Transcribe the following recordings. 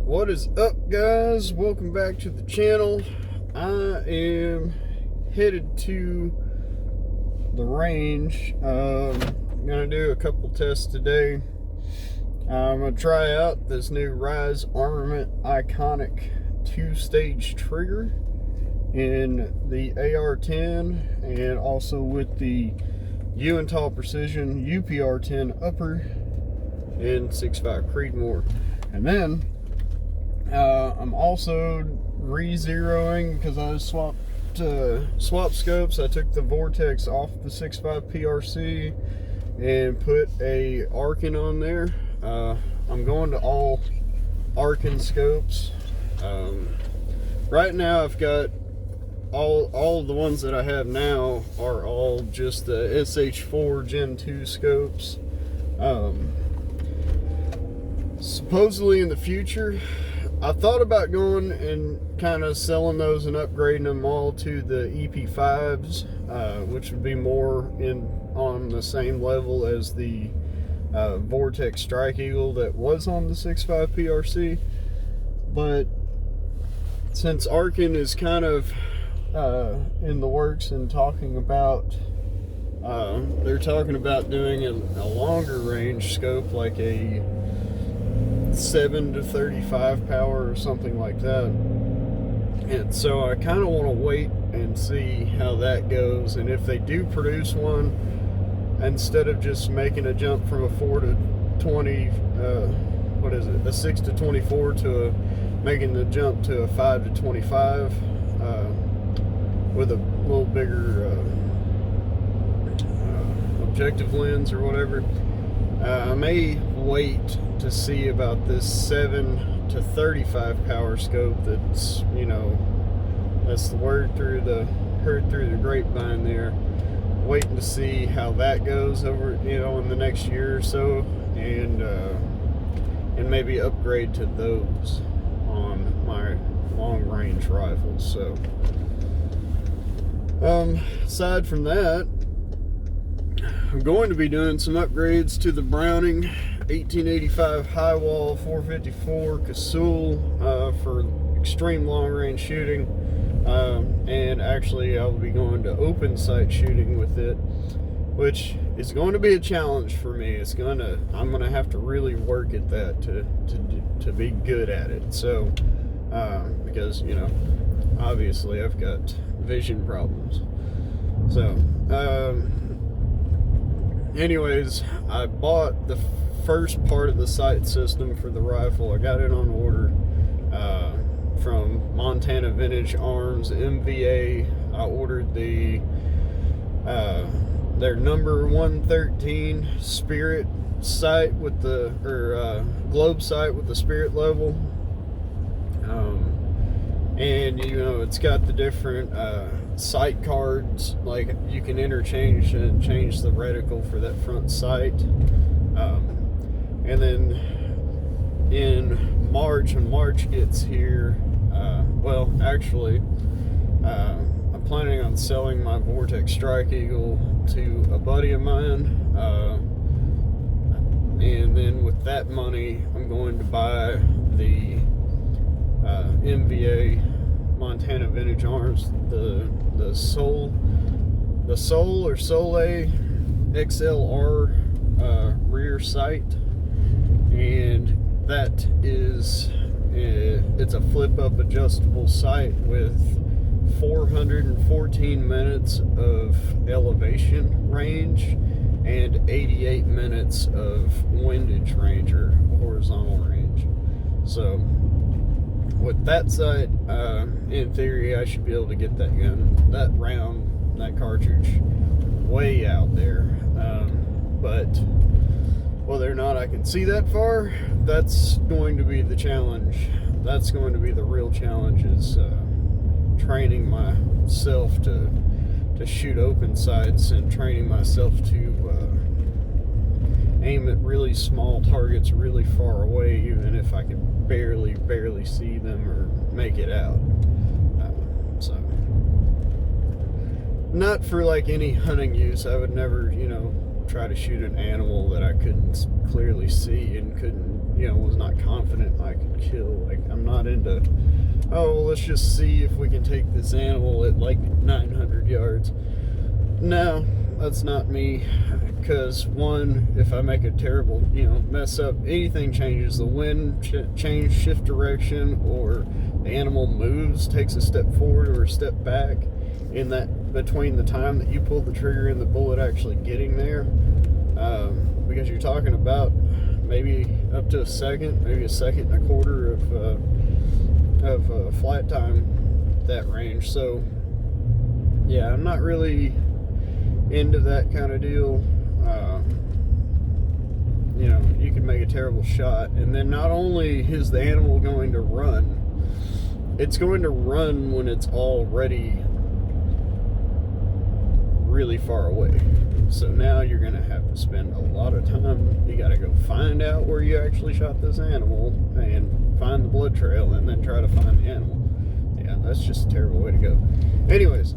What is up, guys? Welcome back to the channel. I am headed to the range. I'm gonna do a couple tests today. I'm gonna try out this new Rise Armament Iconic 2-stage trigger in the AR-10 and also with the Uintall Precision UPR-10 upper in 6.5 Creedmoor. And then I'm also re-zeroing because I swapped scopes. I took the Vortex off the 6.5 PRC and put a Arkin on there. I'm going to all Arkin scopes. Right now I've got all of the ones that I have now are all just the SH4 Gen 2 scopes. Supposedly in the future, I thought about going and kind of selling those and upgrading them all to the EP5s, which would be more on the same level as the Vortex Strike Eagle that was on the 6.5 PRC. But since Arkin is kind of in the works and talking about, they're talking about doing a longer range scope, like a 7 to 35 power or something like that. And so I kind of want to wait and see how that goes, and if they do produce one, instead of just making a jump from a 4 to 20, a 6 to 24 to making the jump to a 5 to 25 with a little bigger objective lens or whatever. I may wait to see about this 7 to 35 power scope that's, that's the heard through the grapevine there. Waiting to see how that goes over, in the next year or so, and maybe upgrade to those on my long range rifles. So, aside from that, I'm going to be doing some upgrades to the Browning 1885 high wall 454 Casull for extreme long range shooting, and actually I'll be going to open sight shooting with it, which is going to be a challenge for me. I'm gonna have to really work at that to be good at it. So because obviously I've got vision problems. So anyways, I bought the first part of the sight system for the rifle. I got it on order from Montana Vintage Arms MVA. I ordered their number 113 Spirit sight with globe sight with the Spirit level, and it's got the different sight cards, like you can interchange and change the reticle for that front sight. And then in March, when March gets here, I'm planning on selling my Vortex Strike Eagle to a buddy of mine, and then with that money I'm going to buy the MVA Montana Vintage Arms, the Soul or Soleil XLR rear sight, and that is it's a flip up adjustable sight with 414 minutes of elevation range and 88 minutes of windage range or horizontal range. So with that sight, in theory, I should be able to get that gun, that cartridge way out there. But whether or not I can see that far, that's going to be the challenge. That's going to be the real challenge, is training myself to shoot open sights and training myself to aim at really small targets really far away, even if I can barely see them or make it out. So not for like any hunting use. I would never, try to shoot an animal that I couldn't clearly see and was not confident I could kill. Like, not into, oh, well, let's just see if we can take this animal at like 900 yards. No, that's not me. Because one, if I make a terrible, mess up, anything changes, the wind shift direction, or the animal moves, takes a step forward or a step back, in that between the time that you pull the trigger and the bullet actually getting there, because you're talking about maybe up to a second, maybe a second and a quarter of flight time that range. So yeah, I'm not really into that kind of deal. You can make a terrible shot, and then not only is the animal going to run, it's going to run when it's already really far away. So now you're going to have to spend a lot of time. You got to go find out where you actually shot this animal and find the blood trail, and then try to find the animal. Yeah, that's just a terrible way to go. Anyways,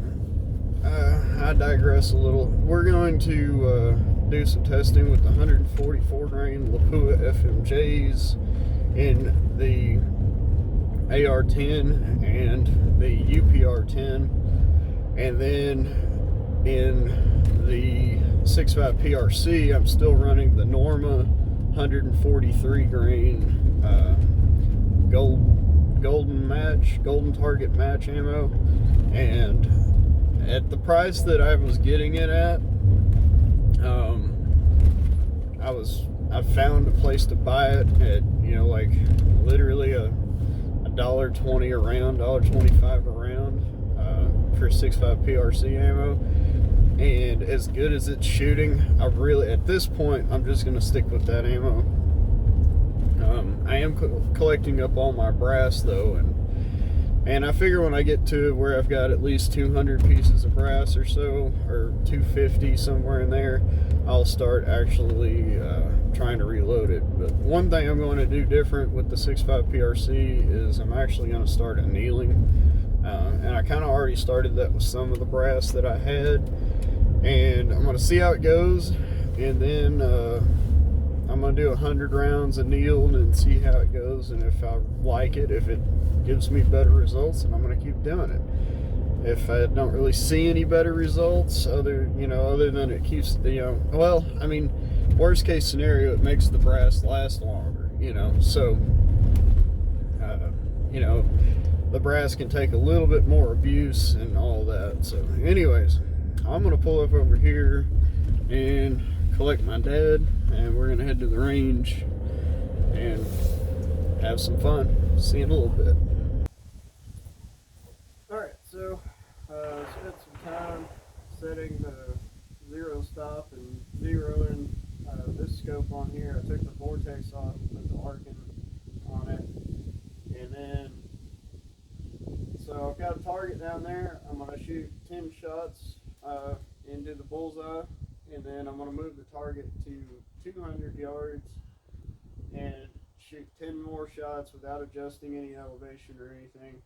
I digress a little. We're going to do some testing with the 144 grain Lapua FMJs in the AR-10 and the UPR-10, and then in the 6.5 PRC, I'm still running the Norma 143 grain golden target match ammo, and at the price that I was getting it at, I found a place to buy it at, like literally a $1.20 a round, $1.25 a round for 6.5 PRC ammo. And as good as it's shooting, at this point, I'm just going to stick with that ammo. I am collecting up all my brass though, and I figure when I get to where I've got at least 200 pieces of brass or so, or 250, somewhere in there, I'll start actually trying to reload it. But one thing I'm going to do different with the 6.5 PRC is I'm actually going to start annealing. And I kind of already started that with some of the brass that I had. And I'm going to see how it goes. And then I'm going to do 100 rounds annealed and see how it goes. And if I like it, if it gives me better results, then I'm going to keep doing it. If I don't really see any better results, other than it keeps, worst case scenario, it makes the brass last longer, so, the brass can take a little bit more abuse and all that. So anyways, I'm going to pull up over here and collect my dad, and we're going to head to the range and have some fun. See you in a little bit. Alright, so spent some time setting the zero stop and zeroing this scope on here. I took the vortex off and put the Arkin on it, and then so I've got a target down there. I'm going to shoot 10 shots into the bullseye, and then I'm going to move the target to 200 yards and shoot 10 more shots without adjusting any elevation or anything,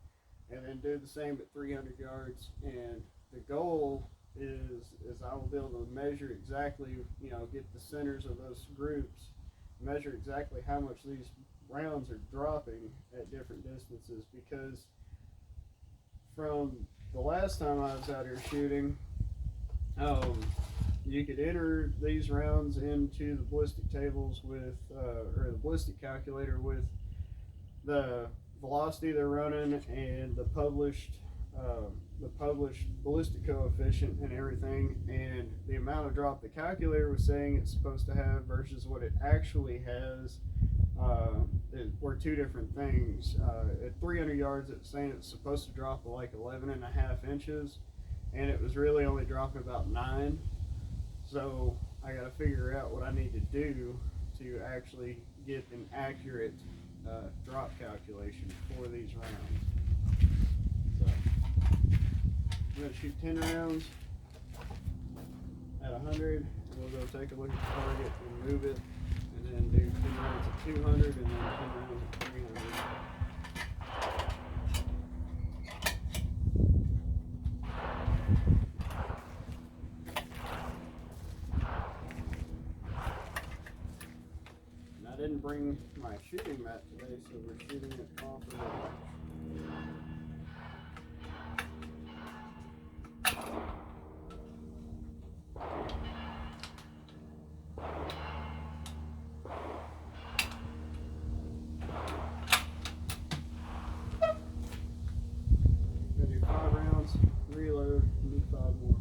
and then do the same at 300 yards. And the goal is I will be able to measure exactly, get the centers of those groups, measure exactly how much these rounds are dropping at different distances, because from the last time I was out here shooting, you could enter these rounds into the ballistic tables with, or the ballistic calculator with the velocity they're running and the published ballistic coefficient and everything, and the amount of drop the calculator was saying it's supposed to have versus what it actually has were two different things. At 300 yards, it was saying it's supposed to drop like 11.5 inches, and it was really only dropping about 9. So I got to figure out what I need to do to actually get an accurate drop calculation for these rounds. So I'm going to shoot 10 rounds at 100, and we'll go take a look at the target and move it, and then do 10 rounds at 200, and then 10 rounds at 300. And I didn't bring my shooting mat today, so we're shooting it off of the gonna do 5 rounds, reload, and do 5 more.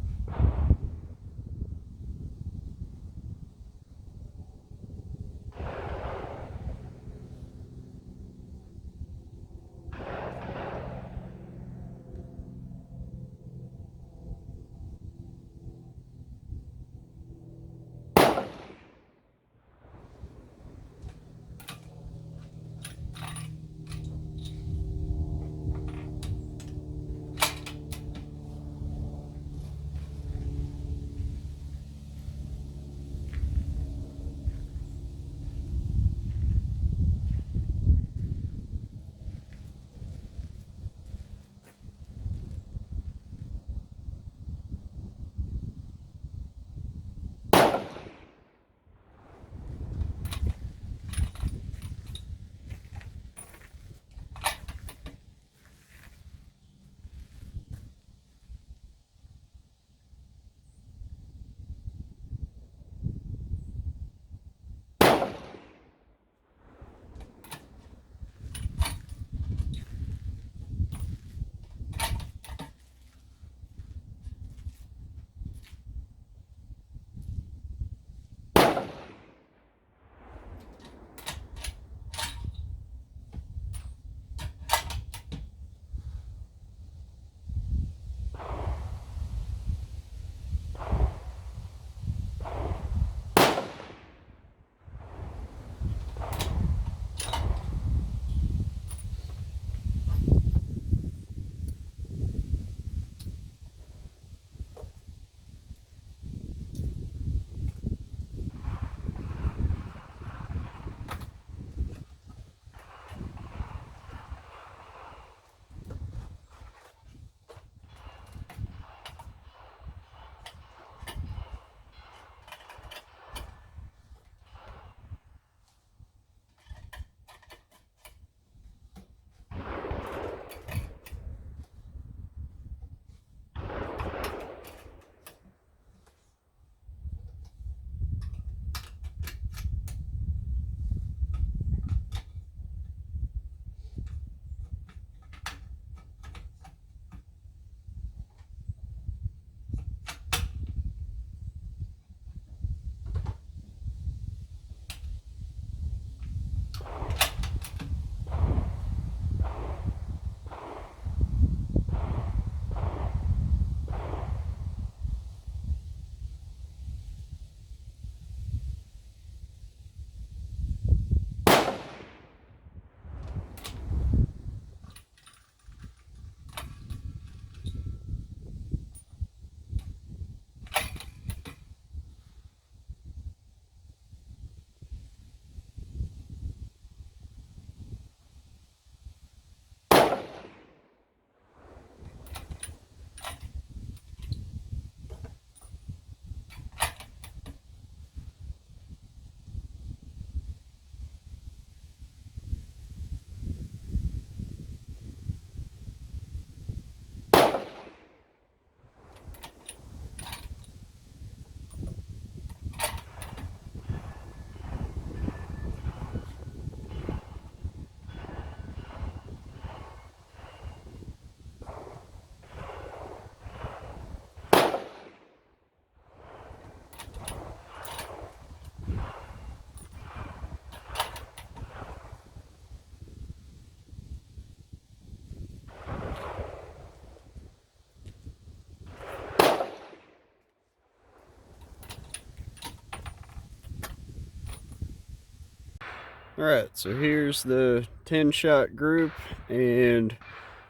Alright, so here's the 10-shot group, and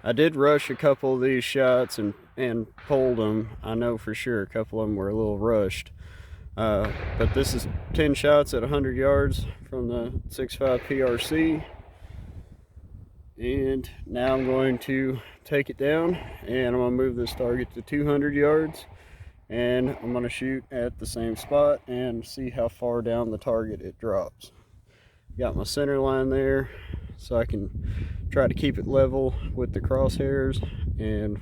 I did rush a couple of these shots and pulled them. I know for sure a couple of them were a little rushed. But this is 10 shots at 100 yards from the 6.5 PRC. And now I'm going to take it down, and I'm going to move this target to 200 yards. And I'm going to shoot at the same spot and see how far down the target it drops. Got my center line there so I can try to keep it level with the crosshairs, and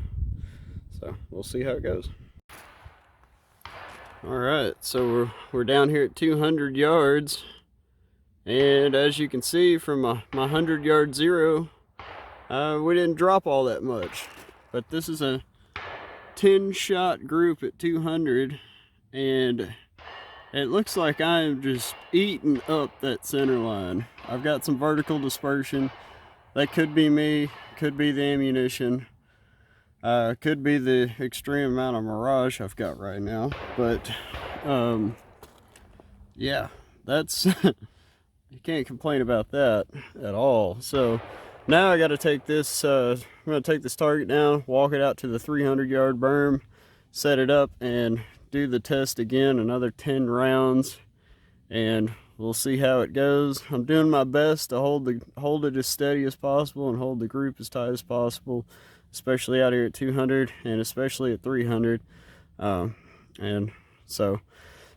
so we'll see how it goes. All right, so we're down here at 200 yards, and as you can see from my 100-yard zero, we didn't drop all that much. But this is a 10-shot group at 200, and it looks like I am just eating up that center line. I've got some vertical dispersion. That could be me, could be the ammunition, could be the extreme amount of mirage I've got right now. But yeah, that's you can't complain about that at all. So now I got to take this, I'm going to take this target down, walk it out to the 300-yard berm, set it up, and do the test again, another 10 rounds, and we'll see how it goes. I'm doing my best to hold it as steady as possible and hold the group as tight as possible, especially out here at 200 and especially at 300. And so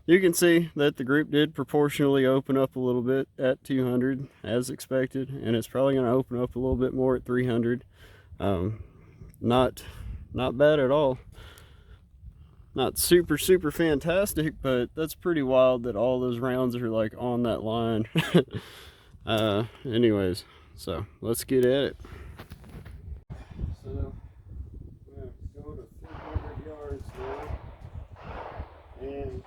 you can see that the group did proportionally open up a little bit at 200 as expected, and it's probably going to open up a little bit more at 300. Not bad at all. Not super fantastic, but that's pretty wild that all those rounds are like on that line. Anyways, so let's get at it. So we're going to go to 300 yards now, and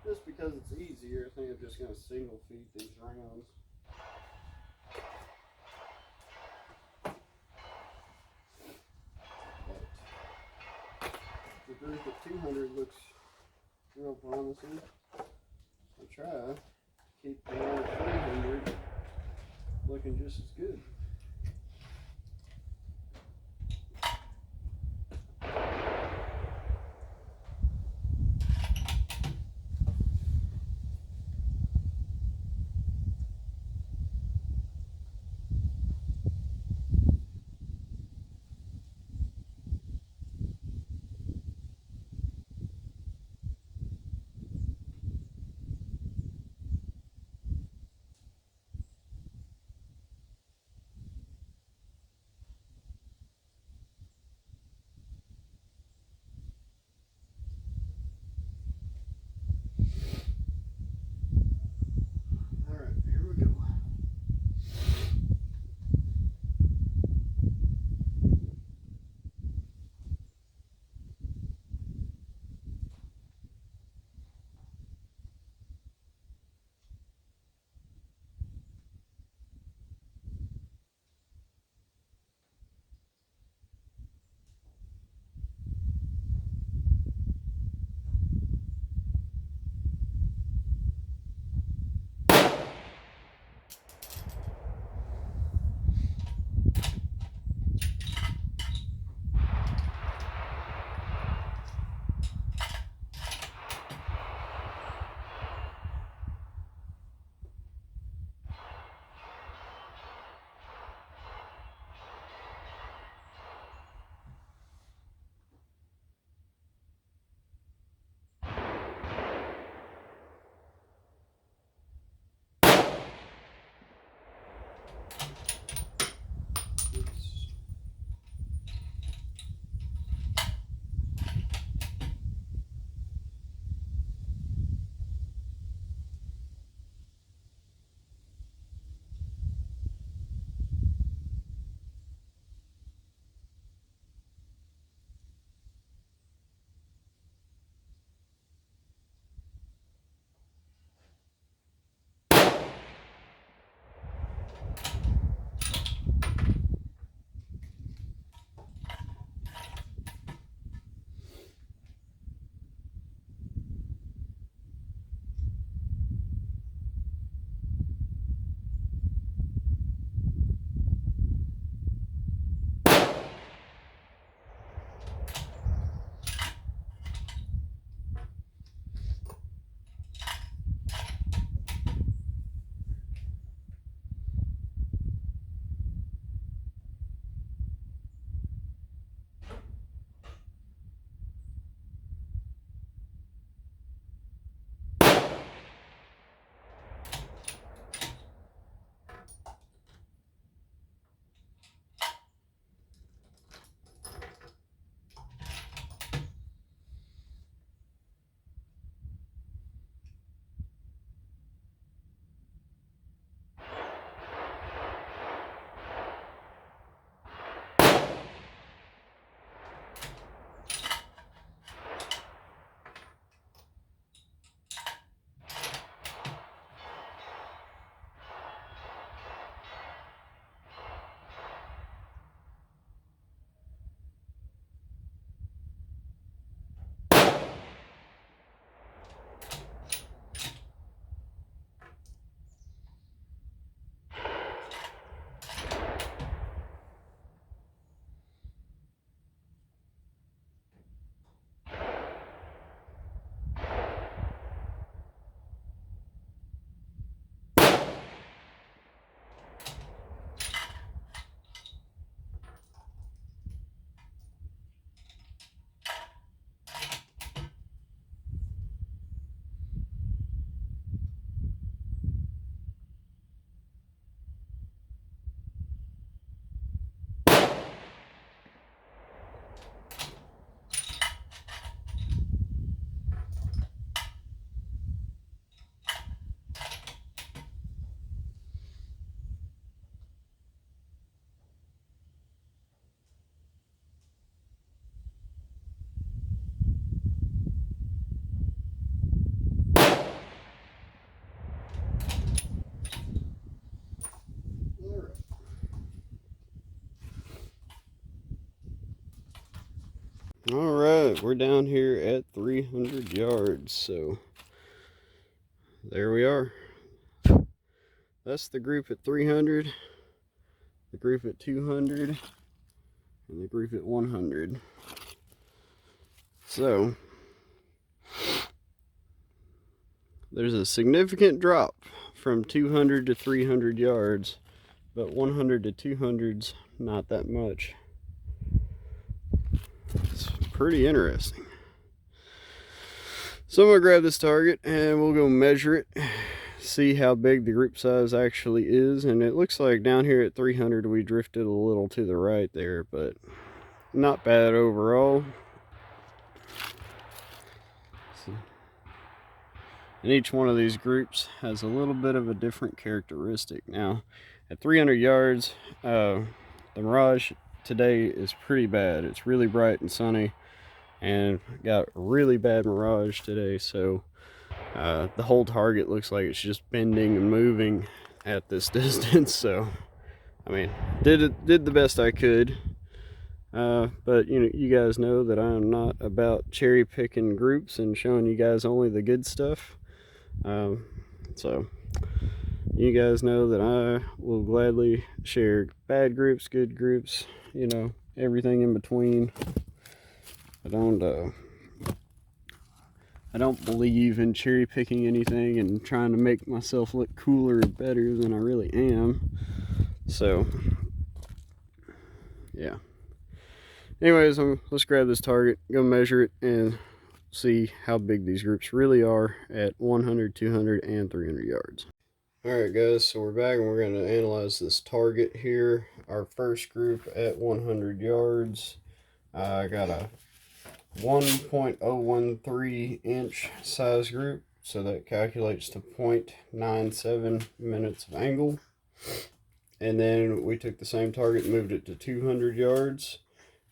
just because it's easier, I think I'm just going to single feed these rounds. The group at 200 looks real promising. I'll try to keep the one at 300 looking just as good. All right, we're down here at 300 yards, so there we are. That's the group at 300, the group at 200, and the group at 100. So there's a significant drop from 200 to 300 yards, but 100 to 200's not that much. It's pretty interesting. So I'm gonna grab this target and we'll go measure it, see how big the group size actually is. And it looks like down here at 300 we drifted a little to the right there, but not bad overall. And each one of these groups has a little bit of a different characteristic. Now at 300 yards, the mirage today is pretty bad. It's really bright and sunny, and got really bad mirage today, so the whole target looks like it's just bending and moving at this distance. So I mean, did the best I could, but you guys know that I'm not about cherry picking groups and showing you guys only the good stuff. So you guys know that I will gladly share bad groups, good groups, everything in between. I don't believe in cherry picking anything and trying to make myself look cooler or better than I really am. So yeah. Anyways, let's grab this target, go measure it, and see how big these groups really are at 100, 200, and 300 yards. Alright guys, so we're back and we're going to analyze this target here. Our first group at 100 yards. I got a 1.013 inch size group, so that calculates to 0.97 minutes of angle. And then we took the same target and moved it to 200 yards,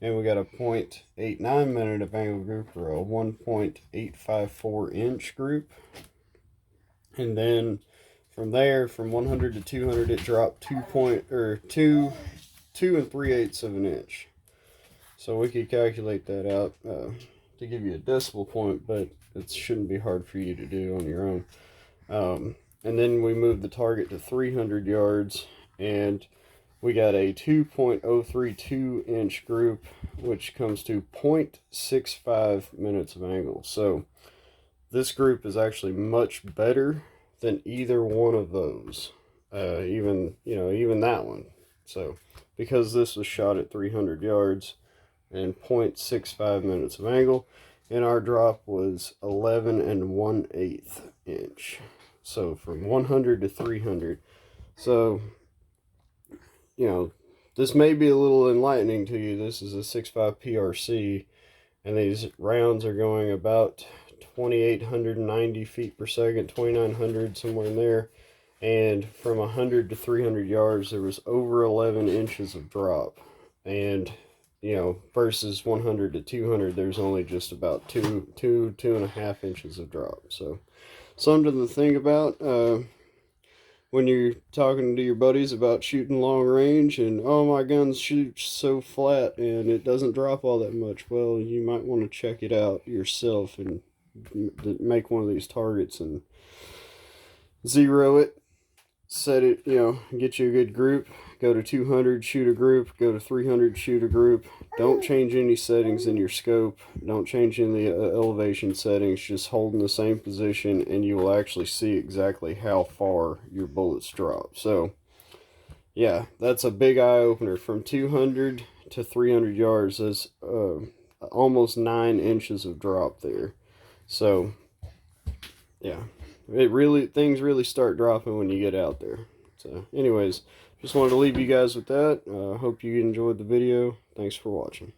and we got a 0.89 minute of angle group, or a 1.854 inch group. And then from there, from 100 to 200, it dropped 2 3/8 of an inch. So we could calculate that out to give you a decimal point, but it shouldn't be hard for you to do on your own. And then we moved the target to 300 yards, and we got a 2.032 inch group, which comes to 0.65 minutes of angle. So this group is actually much better than either one of those, even that one. So because this was shot at 300 yards and 0.65 minutes of angle, and our drop was 11 1/8 inch. So from 100 to 300. So this may be a little enlightening to you. This is a 6.5 PRC, and these rounds are going about 2,890 feet per second, 2,900, somewhere in there. And from 100 to 300 yards, there was over 11 inches of drop. And versus 100 to 200, there's only just about 2.5 inches of drop. So something to think about when you're talking to your buddies about shooting long range, and oh, my gun shoots so flat and it doesn't drop all that much. Well, you might want to check it out yourself and make one of these targets and zero it, set it, get you a good group. Go to 200, shoot a group. Go to 300, shoot a group. Don't change any settings in your scope. Don't change any elevation settings. Just hold in the same position, and you will actually see exactly how far your bullets drop. So yeah, that's a big eye-opener. From 200 to 300 yards, there's almost 9 inches of drop there. So yeah, things really start dropping when you get out there. So anyways, just wanted to leave you guys with that. Hope you enjoyed the video. Thanks for watching.